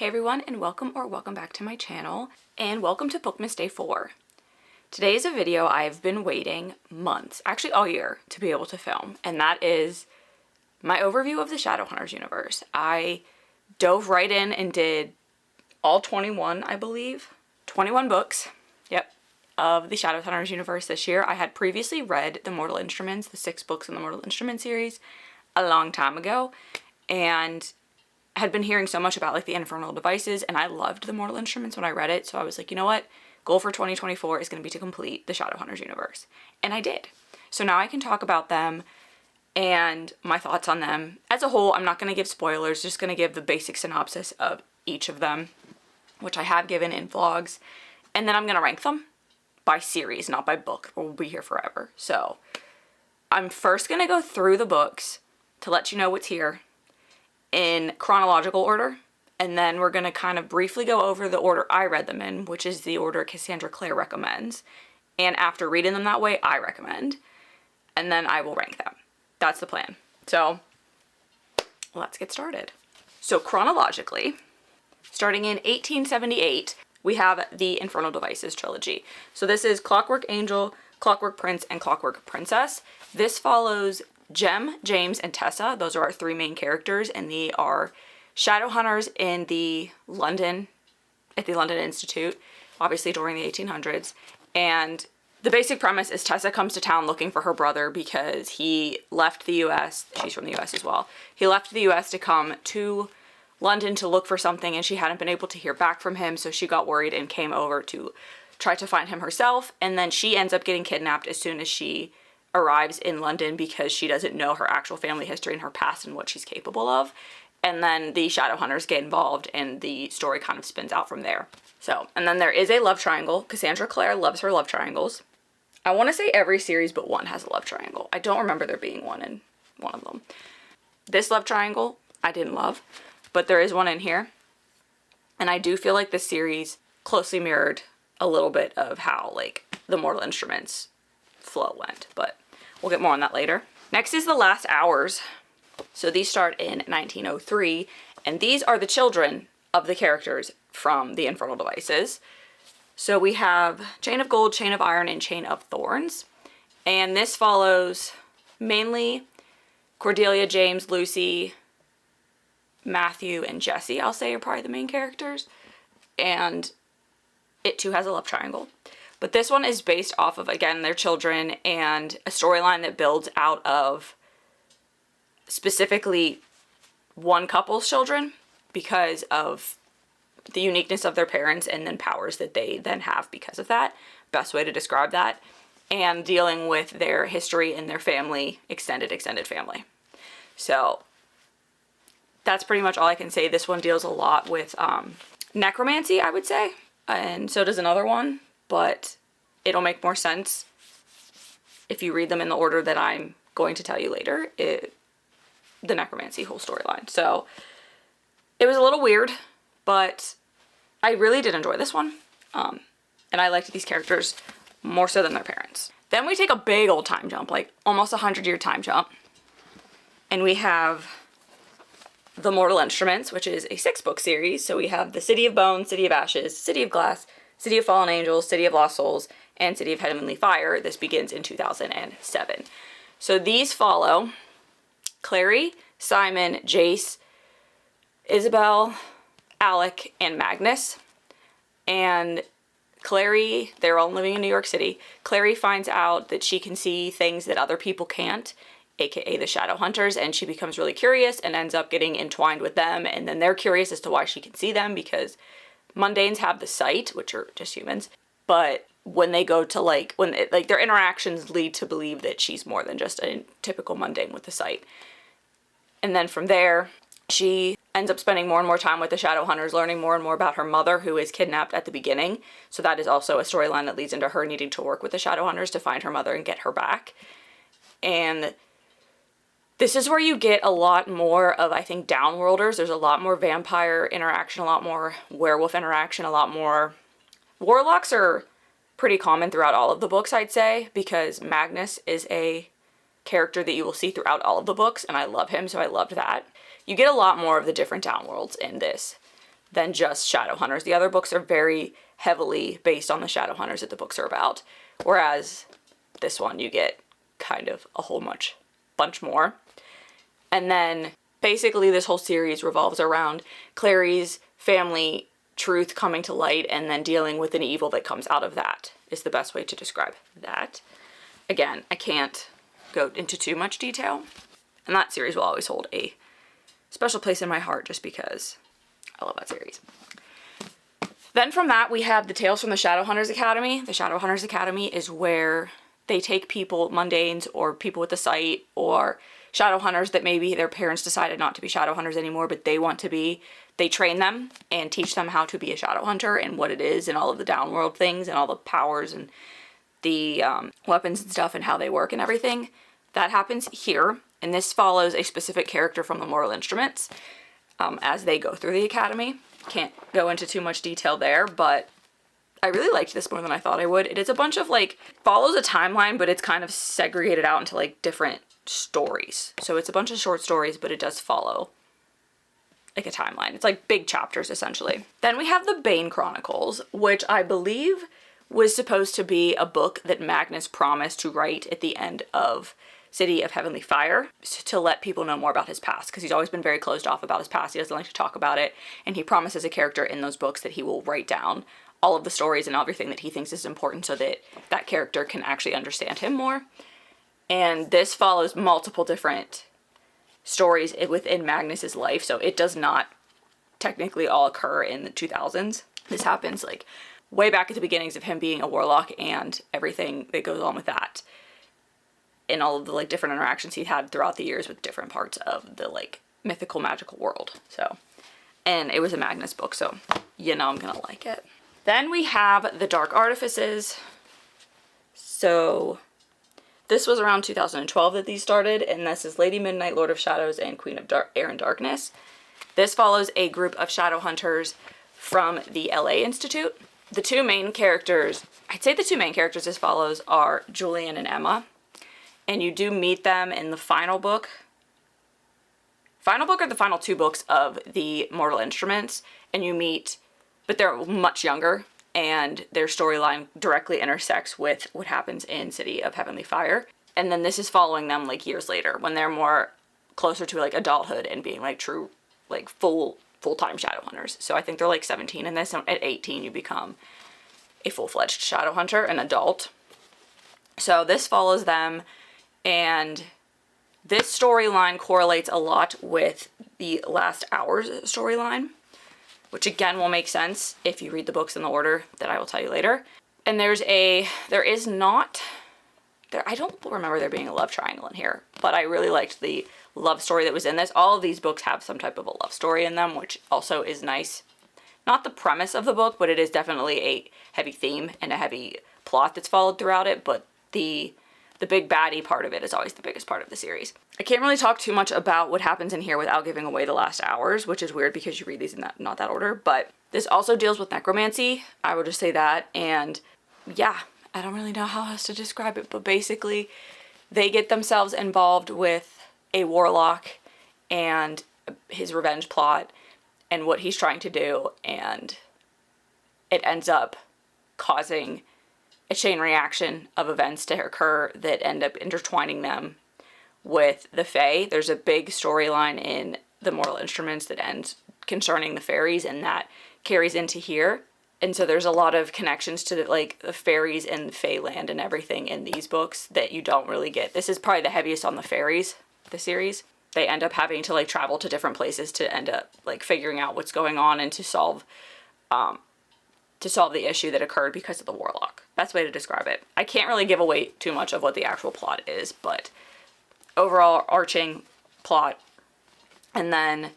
Hey everyone, and welcome back to my channel, and welcome to Bookmas Day 4. Today is a video I've been waiting months, actually all year, to be able to film, and that is my overview of the Shadowhunters universe. I dove right in and did all 21, I believe, 21 books, of the Shadowhunters universe this year. I had previously read the Mortal Instruments, the 6 books in the Mortal Instruments series, a long time ago, and had been hearing so much about like the infernal devices, and I loved the Mortal Instruments when I read it, so I was like, you know what, goal for 2024 is going to be to complete the Shadowhunters universe, and I did. So now I can talk about them and my thoughts on them as a whole. I'm not going to give spoilers, just going to give the basic synopsis of each of them, which I have given in vlogs, and then I'm going to rank them by series, not by book. We'll be here forever. So I'm first going to go through the books to let you know what's here in chronological order, and then we're going to kind of briefly go over the order I read them in, which is the order Cassandra Clare recommends, and after reading them that way, I recommend, and then I will rank them. That's the plan. So let's get started. So chronologically, starting in 1878, we have the Infernal Devices trilogy. So this is Clockwork Angel, Clockwork Prince, and Clockwork Princess. This follows Jem, James, and Tessa. Those are our 3 main characters, and they are Shadowhunters in the London Institute, obviously during the 1800s. And the basic premise is Tessa comes to town looking for her brother because he left the US. She's from the US as well. He left the US to come to London to look for something, and she hadn't been able to hear back from him, so she got worried and came over to try to find him herself, and then she ends up getting kidnapped as soon as she arrives in London because she doesn't know her actual family history and her past and what she's capable of. And then the Shadowhunters get involved and the story kind of spins out from there. So, and then there is a love triangle. Cassandra Clare loves her love triangles. I want to say every series but one has a love triangle. I don't remember there being one in one of them. This love triangle I didn't love, but there is one in here. And I do feel like this series closely mirrored a little bit of how like the Mortal Instruments flow went, but we'll get more on that later. Next is The Last Hours. So these start in 1903, and these are the children of the characters from the Infernal Devices. So we have Chain of Gold, Chain of Iron, and Chain of Thorns. And this follows mainly Cordelia, James, Lucy, Matthew, and Jesse, I'll say, are probably the main characters. And it too has a love triangle. But this one is based off of, again, their children and a storyline that builds out of specifically one couple's children because of the uniqueness of their parents and then powers that they then have because of that. Best way to describe that. And dealing with their history and their family, extended family. So that's pretty much all I can say. This one deals a lot with necromancy, I would say. And so does another one. But it'll make more sense if you read them in the order that I'm going to tell you later, the necromancy whole storyline. So it was a little weird, but I really did enjoy this one. And I liked these characters more so than their parents. Then we take a big old time jump, like almost 100-year time jump. And we have The Mortal Instruments, which is a 6-book series. So we have the City of Bones, City of Ashes, City of Glass, City of Fallen Angels, City of Lost Souls, and City of Heavenly Fire. This begins in 2007. So these follow Clary, Simon, Jace, Isabel, Alec, and Magnus. And Clary, they're all living in New York City. Clary finds out that she can see things that other people can't, aka the Shadowhunters, and she becomes really curious and ends up getting entwined with them, and then they're curious as to why she can see them because mundanes have the sight, which are just humans, but when they go to their interactions lead to believe that she's more than just a typical mundane with the sight. And then from there, she ends up spending more and more time with the Shadowhunters, learning more and more about her mother, who is kidnapped at the beginning. So that is also a storyline that leads into her needing to work with the Shadowhunters to find her mother and get her back. And this is where you get a lot more of, I think, downworlders. There's a lot more vampire interaction, a lot more werewolf interaction, a lot more... Warlocks are pretty common throughout all of the books, I'd say, because Magnus is a character that you will see throughout all of the books, and I love him, so I loved that. You get a lot more of the different downworlds in this. than just Shadowhunters. The other books are very heavily based on the Shadowhunters that the books are about, whereas this one you get kind of a whole bunch more. And then basically this whole series revolves around Clary's family truth coming to light and then dealing with an evil that comes out of that is the best way to describe that. Again, I can't go into too much detail, and that series will always hold a special place in my heart just because I love that series. Then from that, we have the Tales from the Shadowhunters Academy. The Shadowhunters Academy is where they take people, mundanes, or people with the sight, or Shadowhunters that maybe their parents decided not to be Shadowhunters anymore, but they want to be. They train them and teach them how to be a Shadowhunter and what it is and all of the downworld things and all the powers and the weapons and stuff and how they work and everything. That happens here, and this follows a specific character from the Mortal Instruments as they go through the academy. Can't go into too much detail there, but I really liked this more than I thought I would. It is a bunch of, like, follows a timeline, but it's kind of segregated out into, like, different stories. So it's a bunch of short stories, but it does follow, like, a timeline. It's, like, big chapters, essentially. Then we have the Bane Chronicles, which I believe was supposed to be a book that Magnus promised to write at the end of City of Heavenly Fire to let people know more about his past, because he's always been very closed off about his past. He doesn't like to talk about it, and he promises a character in those books that he will write down all of the stories and everything that he thinks is important so that that character can actually understand him more. And this follows multiple different stories within Magnus's life, so it does not technically all occur in the 2000s. This happens, like, way back at the beginnings of him being a warlock and everything that goes on with that, and all of the, like, different interactions he had throughout the years with different parts of the, like, mythical magical world. So, and it was a Magnus book, so you know I'm gonna like it. Then we have the Dark Artifices. So this was around 2012 that these started, and this is Lady Midnight, Lord of Shadows, and Queen of Air and Darkness. This follows a group of Shadowhunters from the LA Institute. The two main characters, I'd say the two main characters as follows are Julian and Emma. And you do meet them in the final book. Final book are the final two books of the Mortal Instruments. And you meet, but they're much younger. And their storyline directly intersects with what happens in City of Heavenly Fire. And then this is following them, like, years later when they're more closer to, like, adulthood and being, like, true, like, full-time Shadowhunters. So I think they're, like, 17 in this. And at 18 you become a full-fledged Shadowhunter, an adult. So this follows them. And this storyline correlates a lot with the Last Hours storyline, which again will make sense if you read the books in the order that I will tell you later. And I don't remember there being a love triangle in here, but I really liked the love story that was in this. All of these books have some type of a love story in them, which also is nice. Not the premise of the book, but it is definitely a heavy theme and a heavy plot that's followed throughout it, but the big baddie part of it is always the biggest part of the series. I can't really talk too much about what happens in here without giving away the Last Hours, which is weird because you read these in not that order, but this also deals with necromancy. I would just say that, and yeah, I don't really know how else to describe it, but basically they get themselves involved with a warlock and his revenge plot and what he's trying to do, and it ends up causing a chain reaction of events to occur that end up intertwining them with the Fae. There's a big storyline in the Mortal Instruments that ends concerning the fairies, and that carries into here. And so there's a lot of connections to the fairies and Fae land and everything in these books that you don't really get. This is probably the heaviest on the fairies, the series. They end up having to, like, travel to different places to end up, like, figuring out what's going on and to solve the issue that occurred because of the warlock. That's the way to describe it. I can't really give away too much of what the actual plot is, but overall arching plot. And then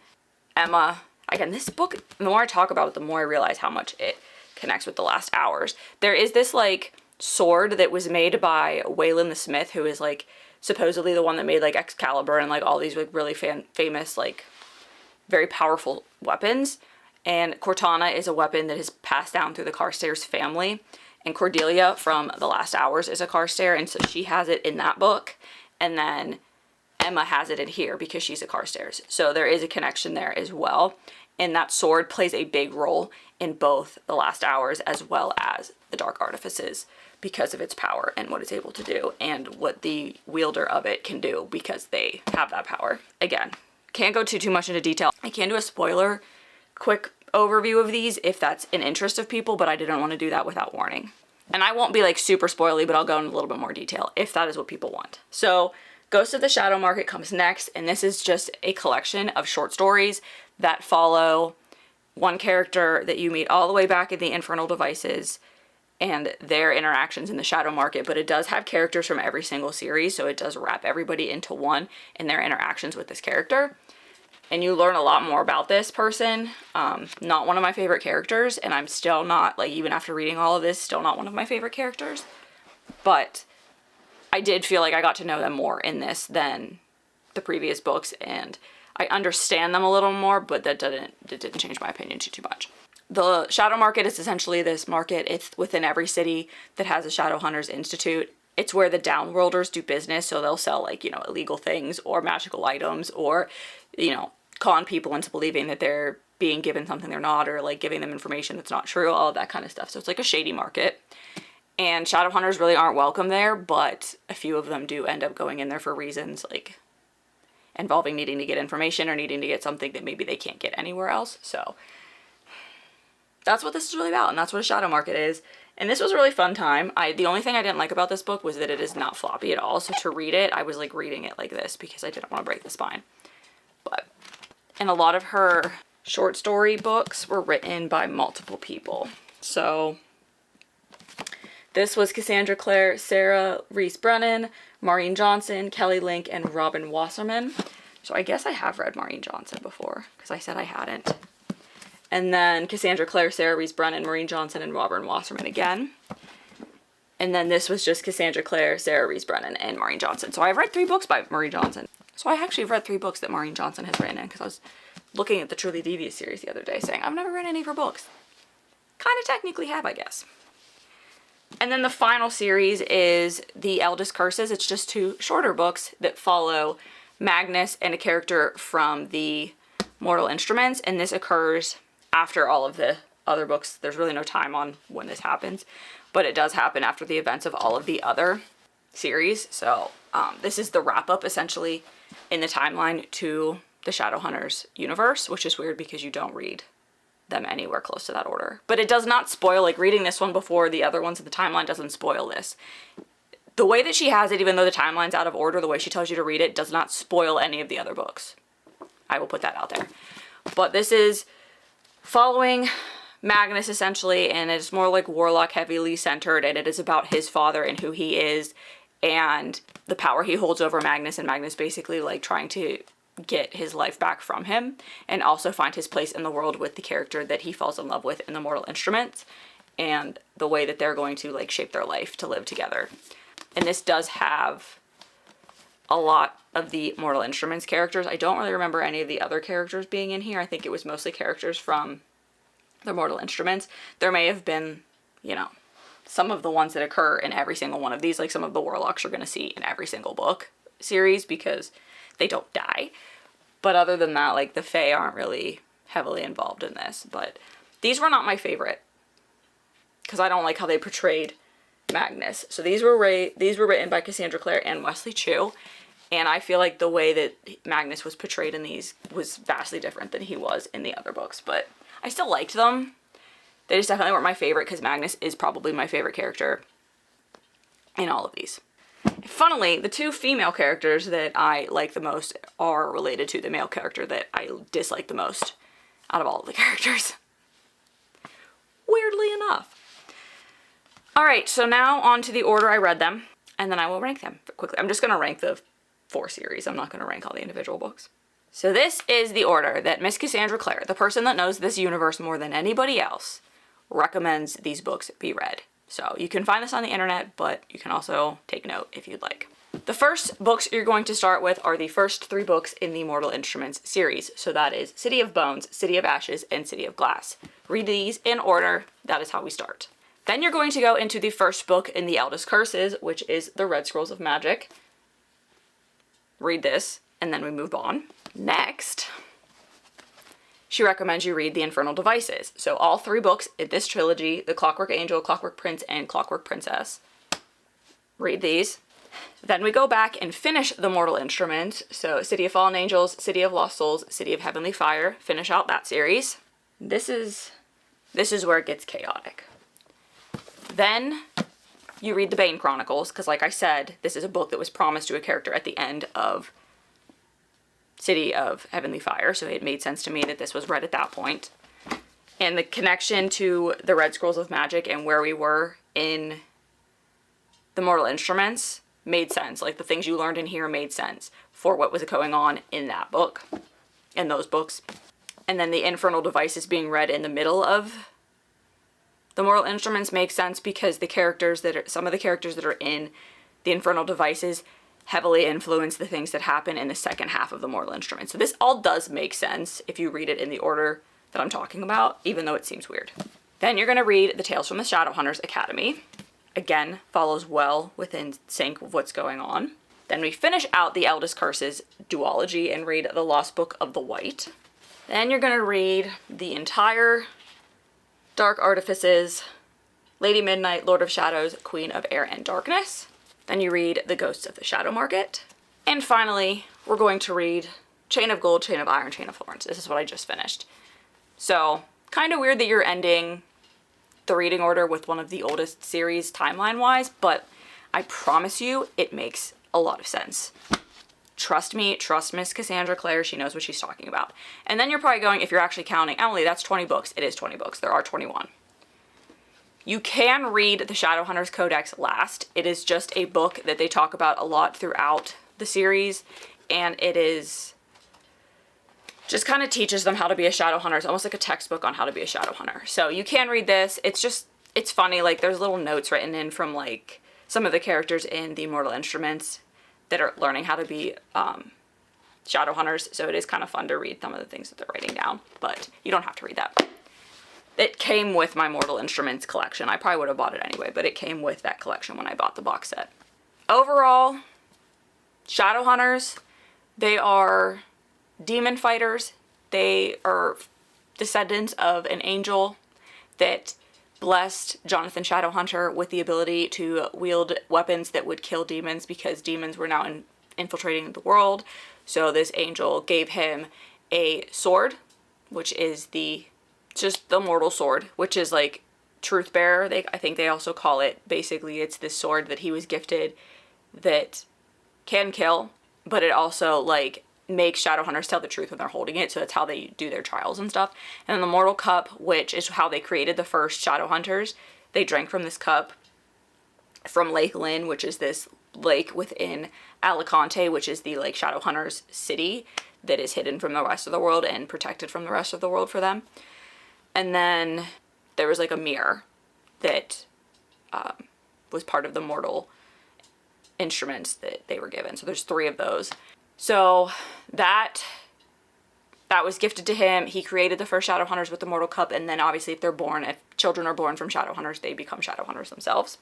Emma, again, this book, the more I talk about it, the more I realize how much it connects with the Last Hours. There is this, like, sword that was made by Waylon the Smith, who is, like, supposedly the one that made, like, Excalibur and, like, all these, like, really famous, like, very powerful weapons. And Cortana is a weapon that is passed down through the Carstairs family. And Cordelia from The Last Hours is a Carstair, and so she has it in that book. And then Emma has it in here because she's a Carstairs. So there is a connection there as well. And that sword plays a big role in both the Last Hours as well as the Dark Artifices because of its power and what it's able to do and what the wielder of it can do because they have that power. Again, can't go too much into detail. I can do a spoiler quick overview of these if that's an interest of people, but I didn't want to do that without warning. And I won't be like super spoily, but I'll go into a little bit more detail if that is what people want. So Ghost of the Shadow Market comes next, and this is just a collection of short stories that follow one character that you meet all the way back in the Infernal Devices and their interactions in the Shadow Market, but it does have characters from every single series, so it does wrap everybody into one in their interactions with this character. And you learn a lot more about this person. Not one of my favorite characters, and I'm still not, like, even after reading all of this, still not one of my favorite characters. But I did feel like I got to know them more in this than the previous books, and I understand them a little more, but it didn't change my opinion too much. The Shadow Market is essentially this market. It's within every city that has a Shadowhunters Institute. It's where the Downworlders do business, so they'll sell, like, you know, illegal things or magical items or, you know, con people into believing that they're being given something they're not, or like giving them information that's not true, all of that kind of stuff. So it's like a shady market. And Shadowhunters really aren't welcome there, but a few of them do end up going in there for reasons like involving needing to get information or needing to get something that maybe they can't get anywhere else. So that's what this is really about, and that's what a Shadow Market is. And this was a really fun time. The only thing I didn't like about this book was that it is not floppy at all. So to read it, I was like reading it like this because I didn't want to break the spine. And a lot of her short story books were written by multiple people. So this was Cassandra Clare, Sarah Reese Brennan, Maureen Johnson, Kelly Link, and Robin Wasserman. So I guess I have read Maureen Johnson before because I said I hadn't. And then Cassandra Clare, Sarah Reese Brennan, Maureen Johnson, and Robin Wasserman again. And then this was just Cassandra Clare, Sarah Reese Brennan, and Maureen Johnson. So I've read 3 books by Maureen Johnson. So I actually have read 3 books that Maureen Johnson has written in because I was looking at the Truly Devious series the other day saying, I've never read any of her books. Kind of technically have, I guess. And then the final series is The Eldest Curses. It's just 2 shorter books that follow Magnus and a character from the Mortal Instruments. And this occurs after all of the other books. There's really no time on when this happens, but it does happen after the events of all of the other series. So this is the wrap up essentially in the timeline to the Shadowhunters universe, which is weird because you don't read them anywhere close to that order. But it does not spoil, like reading this one before the other ones in the timeline doesn't spoil this. The way that she has it, even though the timeline's out of order, the way she tells you to read it does not spoil any of the other books. I will put that out there. But this is following Magnus essentially, and it's more like warlock heavily centered, and it is about his father and who he is and the power he holds over Magnus, and Magnus basically like trying to get his life back from him and also find his place in the world with the character that he falls in love with in the Mortal Instruments, and the way that they're going to like shape their life to live together. And this does have a lot of the Mortal Instruments characters. I don't really remember any of the other characters being in here. I think it was mostly characters from the Mortal Instruments. There may have been, you know, some of the ones that occur in every single one of these, like some of the warlocks you're going to see in every single book series because they don't die. But other than that, like the Fae aren't really heavily involved in this. But these were not my favorite because I don't like how they portrayed Magnus. So these were written by Cassandra Clare and Wesley Chu, and I feel like the way that Magnus was portrayed in these was vastly different than he was in the other books, but I still liked them. They just definitely weren't my favorite because Magnus is probably my favorite character in all of these. Funnily, the 2 female characters that I like the most are related to the male character that I dislike the most out of all of the characters. Weirdly enough. Alright, so now on to the order I read them, and then I will rank them quickly. I'm just going to rank the 4 series. I'm not going to rank all the individual books. So this is the order that Miss Cassandra Clare, the person that knows this universe more than anybody else, recommends these books be read. So you can find this on the internet, but you can also take note if you'd like. The first books you're going to start with are the first 3 books in the Mortal Instruments series. So that is City of Bones, City of Ashes, and City of Glass. Read these in order. That is how we start. Then you're going to go into the first book in the Eldest Curses, which is the Red Scrolls of Magic. read this, and then we move on. Next, she recommends you read The Infernal Devices. So all 3 books in this trilogy, The Clockwork Angel, Clockwork Prince, and Clockwork Princess. Read these. Then we go back and finish The Mortal Instruments. So City of Fallen Angels, City of Lost Souls, City of Heavenly Fire. Finish out that series. This is where it gets chaotic. Then you read the Bane Chronicles, because like I said, this is a book that was promised to a character at the end of City of Heavenly Fire, so it made sense to me that this was read at that point. And the connection to the Red Scrolls of Magic and where we were in the Mortal Instruments made sense. Like, the things you learned in here made sense for what was going on in that book, in those books. And then the Infernal Devices being read in the middle of the Mortal Instruments makes sense because some of the characters that are in the Infernal Devices heavily influence the things that happen in the second half of the Mortal Instruments. So this all does make sense if you read it in the order that I'm talking about, even though it seems weird. Then you're going to read the Tales from the Shadowhunters Academy. Again, follows well within sync of what's going on. Then we finish out the Eldest Curses duology and read The Lost Book of the White. Then you're going to read the entire Dark Artifices, Lady Midnight, Lord of Shadows, Queen of Air and Darkness. Then you read The Ghosts of the Shadow Market. And finally, we're going to read Chain of Gold, Chain of Iron, Chain of Thorns. This is what I just finished. So, kind of weird that you're ending the reading order with one of the oldest series timeline-wise, but I promise you, it makes a lot of sense. Trust me, trust Miss Cassandra Clare, she knows what she's talking about. And then you're probably going, if you're actually counting, Emily, that's 20 books. It is 20 books. There are 21. You can read the Shadowhunters Codex last. It is just a book that they talk about a lot throughout the series, and it is just kind of teaches them how to be a Shadowhunter. It's almost like a textbook on how to be a Shadowhunter. So you can read this. It's funny, like there's little notes written in from like some of the characters in the Mortal Instruments that are learning how to be Shadowhunters, so it is kind of fun to read some of the things that they're writing down, but you don't have to read that. It came with my Mortal Instruments collection. I probably would have bought it anyway, but it came with that collection when I bought the box set. Overall, Shadowhunters, they are demon fighters. They are descendants of an angel that blessed Jonathan Shadowhunter with the ability to wield weapons that would kill demons because demons were now infiltrating the world. So this angel gave him a sword, which is just the mortal sword, which is like truth bearer. I think they also call it. Basically, it's this sword that he was gifted that can kill, but it also like makes Shadowhunters tell the truth when they're holding it, so that's how they do their trials and stuff. And then the Mortal Cup, which is how they created the first Shadowhunters. They drank from this cup from Lake Lynn, which is this lake within Alicante, which is the like Shadowhunters city that is hidden from the rest of the world and protected from the rest of the world for them. And then there was like a mirror that was part of the Mortal Instruments that they were given. So there's 3 of those. So that was gifted to him. He created the first Shadowhunters with the Mortal Cup, and then obviously if children are born from Shadowhunters, they become Shadowhunters themselves.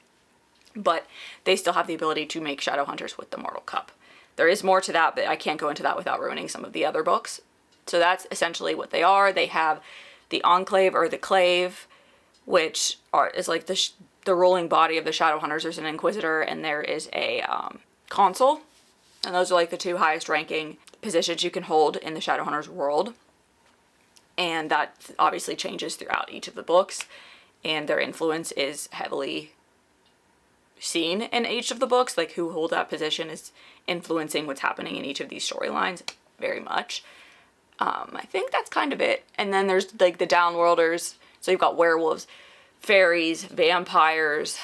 But they still have the ability to make Shadowhunters with the Mortal Cup. There is more to that, but I can't go into that without ruining some of the other books. So that's essentially what they are. They have the Enclave or the Clave, which is like the ruling body of the Shadowhunters. There's an Inquisitor and there is a Consul. And those are like the 2 highest ranking positions you can hold in the Shadowhunters world. And that obviously changes throughout each of the books. And their influence is heavily seen in each of the books. Like who hold that position is influencing what's happening in each of these storylines very much. I think that's kind of it. And then there's like the Downworlders. So you've got werewolves, fairies, vampires,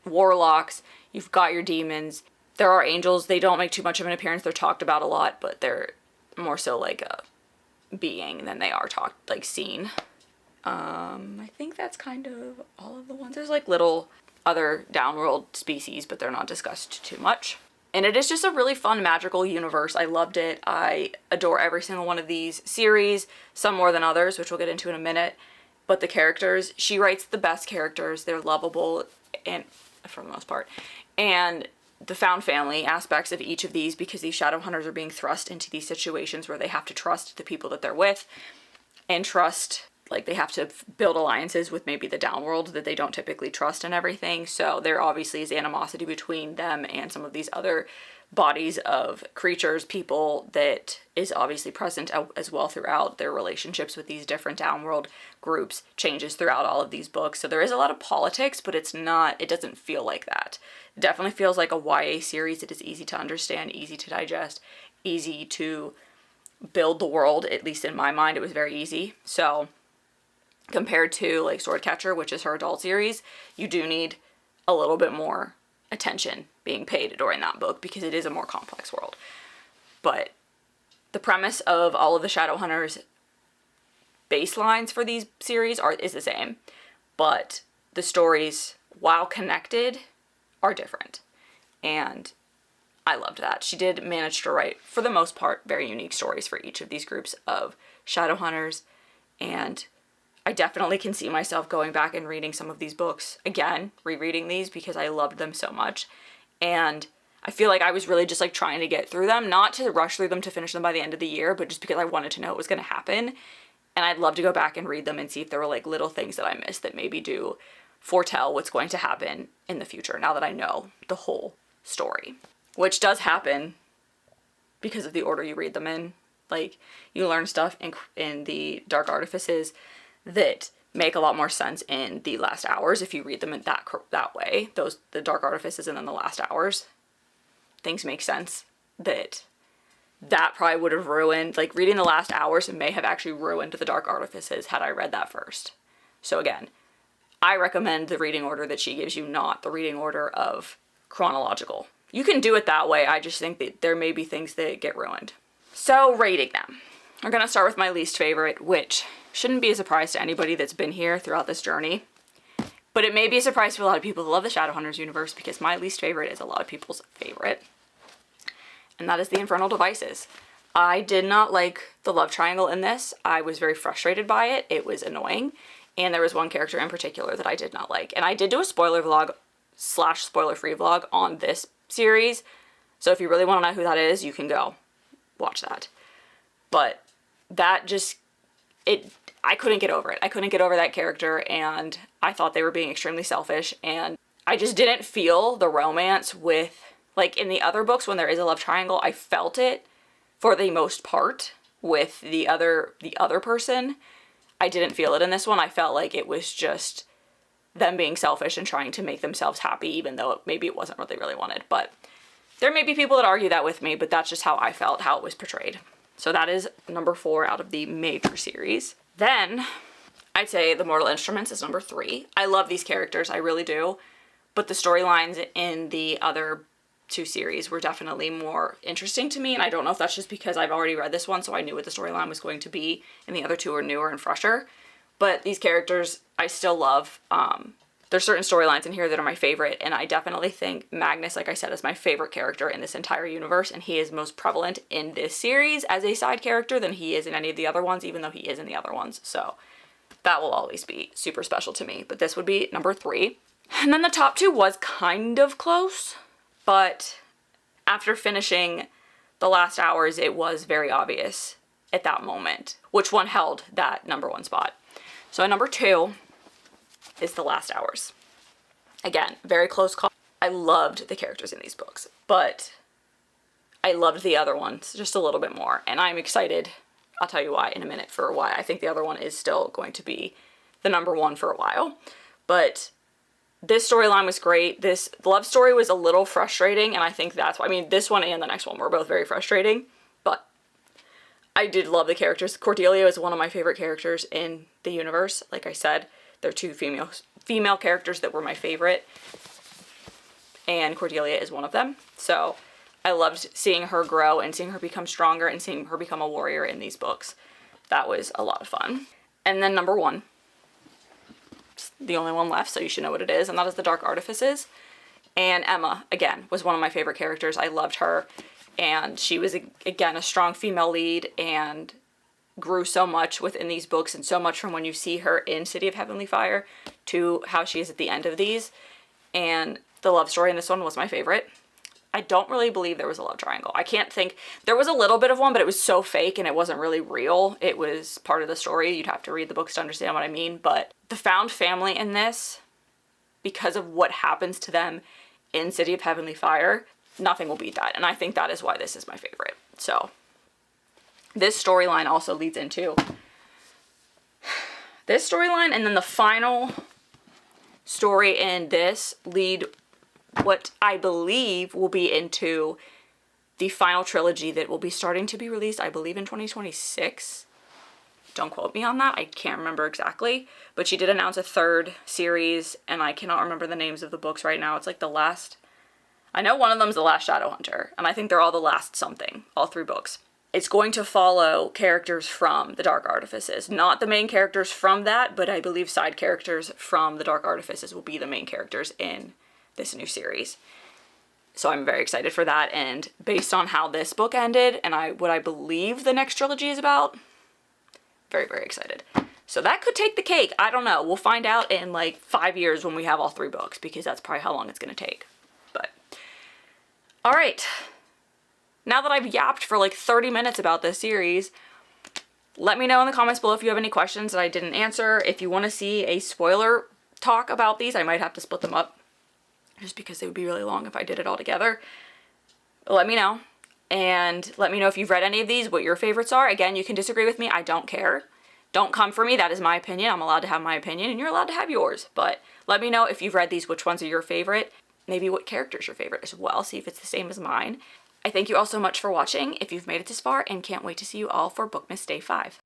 warlocks. You've got your demons. There are angels. They don't make too much of an appearance. They're talked about a lot, but they're more so like a being than they are seen. I think that's kind of all of the ones. There's like little other downworld species, but they're not discussed too much. And it is just a really fun magical universe. I loved it. I adore every single one of these series, some more than others, which we'll get into in a minute. But the characters, she writes the best characters. They're lovable and for the most part. And the found family aspects of each of these, because these shadowhunters are being thrust into these situations where they have to trust the people that they're with and trust, like they have to build alliances with maybe the downworld that they don't typically trust and everything. So there obviously is animosity between them and some of these other bodies of creatures, people, that is obviously present as well throughout their relationships with these different downworld groups, changes throughout all of these books. So there is a lot of politics, but it doesn't feel like that. It definitely feels like a YA series. It is easy to understand, easy to digest, easy to build the world. At least in my mind, it was very easy. So compared to like Swordcatcher, which is her adult series, you do need a little bit more attention being paid during that book because it is a more complex world. But the premise of all of the Shadowhunters baselines for these series is the same, but the stories, while connected, are different. And I loved that. She did manage to write, for the most part, very unique stories for each of these groups of Shadowhunters, and I definitely can see myself going back and reading some of these books again, rereading these because I loved them so much. And I feel like I was really just like trying to get through them, not to rush through them to finish them by the end of the year, but just because I wanted to know what was going to happen. And I'd love to go back and read them and see if there were like little things that I missed that maybe do foretell what's going to happen in the future now that I know the whole story, which does happen because of the order you read them in. Like, you learn stuff in the Dark Artifices that make a lot more sense in the Last Hours if you read them in that way. The Dark Artifices and then the Last Hours, things make sense. That probably would have ruined, like, reading the Last Hours may have actually ruined the Dark Artifices had I read that first. So again, I recommend the reading order that she gives you, not the reading order of chronological. You can do it that way, I just think that there may be things that get ruined. So, rating them. We're gonna start with my least favorite, which shouldn't be a surprise to anybody that's been here throughout this journey. But it may be a surprise to a lot of people that love the Shadowhunters universe, because my least favorite is a lot of people's favorite. And that is the Infernal Devices. I did not like the love triangle in this. I was very frustrated by it. It was annoying. And there was one character in particular that I did not like. And I did do a spoiler vlog / spoiler-free vlog on this series. So if you really want to know who that is, you can go watch that. But that just, I couldn't get over it. I couldn't get over that character, and I thought they were being extremely selfish, and I just didn't feel the romance with, like, in the other books when there is a love triangle, I felt it for the most part with the other person. I didn't feel it in this one. I felt like it was just them being selfish and trying to make themselves happy, even though maybe it wasn't what they really wanted. But there may be people that argue that with me, but that's just how I felt, how it was portrayed. So that is number 4 out of the major series. Then I'd say The Mortal Instruments is number 3. I love these characters, I really do. But the storylines in the other 2 series were definitely more interesting to me. And I don't know if that's just because I've already read this one, so I knew what the storyline was going to be. And the other 2 are newer and fresher. But these characters I still love. There's certain storylines in here that are my favorite, and I definitely think Magnus, like I said, is my favorite character in this entire universe, and he is most prevalent in this series as a side character than he is in any of the other ones, even though he is in the other ones. So that will always be super special to me. But this would be number 3. And then the top 2 was kind of close, but after finishing The Last Hours, it was very obvious at that moment which one held that number 1 spot. So number 2 is The Last Hours. Again, very close call. I loved the characters in these books, but I loved the other ones just a little bit more, and I'm excited, I'll tell you why in a minute, for why I think the other one is still going to be the number 1 for a while. But this storyline was great. This love story was a little frustrating, and I think that's why, I mean, this one and the next one were both very frustrating, but I did love the characters. Cordelia is one of my favorite characters in the universe, like I said. There are 2 female characters that were my favorite, and Cordelia is one of them. So I loved seeing her grow and seeing her become stronger and seeing her become a warrior in these books. That was a lot of fun. And then number 1, the only one left, so you should know what it is, and that is The Dark Artifices. And Emma, again, was one of my favorite characters. I loved her, and she was, again, a strong female lead, and grew so much within these books, and so much from when you see her in City of Heavenly Fire to how she is at the end of these. And the love story in this one was my favorite. I don't really believe there was a love triangle. I can't think, there was a little bit of one, but it was so fake and it wasn't really real. It was part of the story. You'd have to read the books to understand what I mean. But the found family in this, because of what happens to them in City of Heavenly Fire, nothing will beat that. And I think that is why this is my favorite. So this storyline also leads into this storyline, and then the final story in this lead what I believe will be into the final trilogy that will be starting to be released, I believe, in 2026. Don't quote me on that. I can't remember exactly. But she did announce a third series, and I cannot remember the names of the books right now. It's like the last... I know one of them is The Last Shadowhunter, and I think they're all the last something, all 3 books. It's going to follow characters from the Dark Artifices. Not the main characters from that, but I believe side characters from the Dark Artifices will be the main characters in this new series. So I'm very excited for that, and based on how this book ended and what I believe the next trilogy is about, very, very excited. So that could take the cake. I don't know. We'll find out in like 5 years when we have all 3 books, because that's probably how long it's going to take. But all right. Now that I've yapped for like 30 minutes about this series, let me know in the comments below if you have any questions that I didn't answer. If you want to see a spoiler talk about these, I might have to split them up, just because they would be really long if I did it all together. Let me know. And let me know if you've read any of these, what your favorites are. Again, you can disagree with me. I don't care. Don't come for me. That is my opinion. I'm allowed to have my opinion, and you're allowed to have yours. But let me know if you've read these, which ones are your favorite. Maybe what character's your favorite as well. See if it's the same as mine. I thank you all so much for watching if you've made it this far, and can't wait to see you all for Bookmas Day 5.